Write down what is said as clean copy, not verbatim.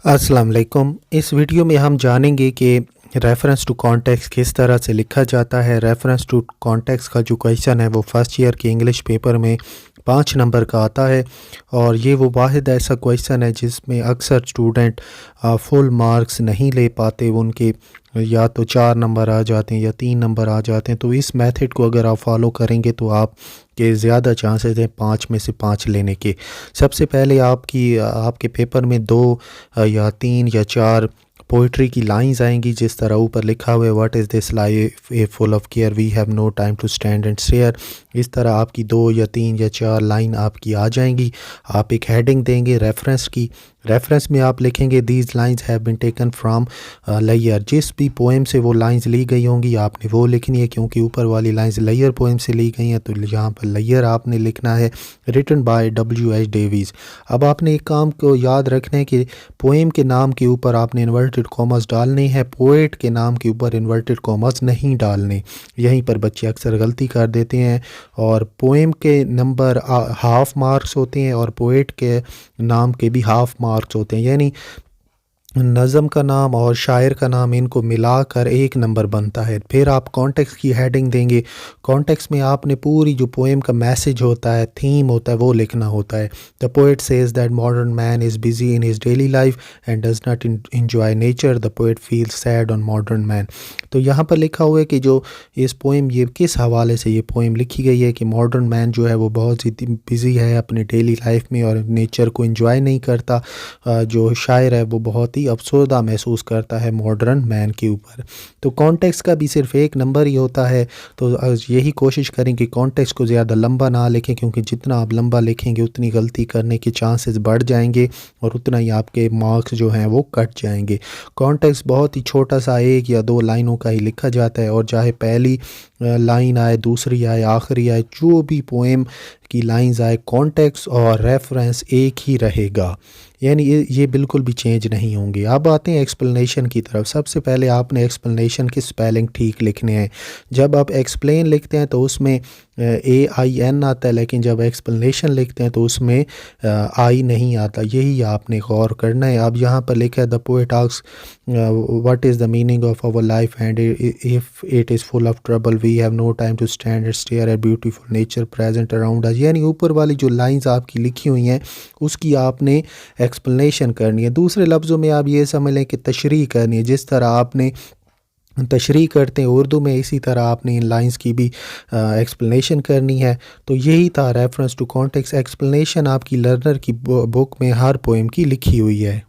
अस्सलाम वालेकुम। इस वीडियो में हम जानेंगे कि रेफरेंस टू कॉन्टेक्स्ट किस तरह से लिखा जाता है। रेफरेंस टू कॉन्टेक्स्ट का जो क्वेश्चन है वो फर्स्ट ईयर के इंग्लिश पेपर में 5 नंबर का आता है और ये वो वाहिद ऐसा क्वेश्चन है जिसमें अक्सर स्टूडेंट फुल मार्क्स नहीं ले पाते। उनके या तो 4 नंबर आ जाते हैं या 3 नंबर आ जाते हैं। तो इस मेथड को अगर आप फॉलो करेंगे तो आप के ज़्यादा चांसेस हैं 5 में से 5 लेने के। सबसे पहले आपके पेपर में 2 या 3 या 4 पोइट्री की लाइंस आएंगी जिस तरह ऊपर लिखा हुआ है, what is this life a full of care, we have no time to stand and stare. इस तरह आपकी 2 या 3 या 4 लाइन आपकी आ जाएंगी। आप एक हेडिंग देंगे रेफरेंस की। रेफरेंस में आप लिखेंगे these lines have been taken from lair. जिस भी पोएम से वो लाइंस ली गई होंगी आपने वो लिखनी है, क्योंकि ऊपर वाली लाइंस लैयर पोएम से ली गई हैं तो यहाँ पर लैयर आपने लिखना है। Written by W.H. डेवीज़। अब आपने एक काम को याद रखना है कि पोएम के नाम के ऊपर आपने इन्वर्टेड कॉमर्स डालने हैं, पोएट के नाम के ऊपर इन्वर्टेड कॉमर्स नहीं डालने। यहीं पर बच्चे अक्सर गलती कर देते हैं और पोएम के नंबर हाफ मार्क्स होते हैं और पोएट के नाम के भी हाफ मार्क्स होते हैं, यानी नज़म का नाम और शायर का नाम इनको मिलाकर 1 नंबर बनता है। फिर आप कॉन्टेक्स्ट की हेडिंग देंगे। कॉन्टेक्स्ट में आपने पूरी जो पोएम का मैसेज होता है, थीम होता है, वो लिखना होता है। The poet says that modern man is busy in his daily life and does not enjoy nature, the poet feels sad on modern man. तो यहाँ पर लिखा हुआ है कि जो इस पोएम ये किस हवाले से ये पोएम लिखी गई है कि मॉडर्न मैन जो है वो बहुत ही बिज़ी है अपनी डेली लाइफ में और नेचर को एंजॉय नहीं करता। जो शायर है वो बहुत ही अफसोदा महसूस करता है मॉडर्न मैन के ऊपर। तो कॉन्टेक्स्ट का भी सिर्फ 1 नंबर ही होता है। तो यही कोशिश करें कि कॉन्टेक्स्ट को ज़्यादा लंबा ना लिखें, क्योंकि जितना आप लंबा लिखेंगे उतनी गलती करने के चांसेस बढ़ जाएंगे और उतना ही आपके मार्क्स जो हैं वो कट जाएंगे। कॉन्टेक्स्ट बहुत ही छोटा सा 1 या 2 लाइनों का ही लिखा जाता है और चाहे पहली लाइन आए, दूसरी आए, आखिरी आए, जो भी पोएम की लाइंस आए, कॉन्टेक्स्ट और रेफरेंस एक ही रहेगा, यानी ये बिल्कुल भी चेंज नहीं होंगे। अब आते हैं एक्सप्लेनेशन की तरफ। सबसे पहले आपने एक्सप्लेनेशन की स्पेलिंग ठीक लिखने हैं। जब आप एक्सप्लेन लिखते हैं तो उसमें AIN आता है, लेकिन जब एक्सप्लेनेशन लिखते हैं तो उसमें आई नहीं आता। यही आपने गौर करना है। अब यहाँ पर लिखा है the poet asks what is the meaning of our life and if it is full of trouble we have no time to stand and stare at beautiful nature present around us. यानी ऊपर वाली जो lines आपकी लिखी हुई हैं उसकी आपने एक्सप्लेनेशन करनी है। दूसरे लफ्ज़ों में आप ये समझ लें कि तशरीह करनी है। जिस तरह आपने तशरीह करते हैं उर्दू में, इसी तरह आपने इन लाइंस की भी एक्सप्लेनेशन करनी है। तो यही था रेफरेंस टू कॉन्टेक्स्ट। एक्सप्लेनेशन आपकी लर्नर की बुक में हर पोएम की लिखी हुई है।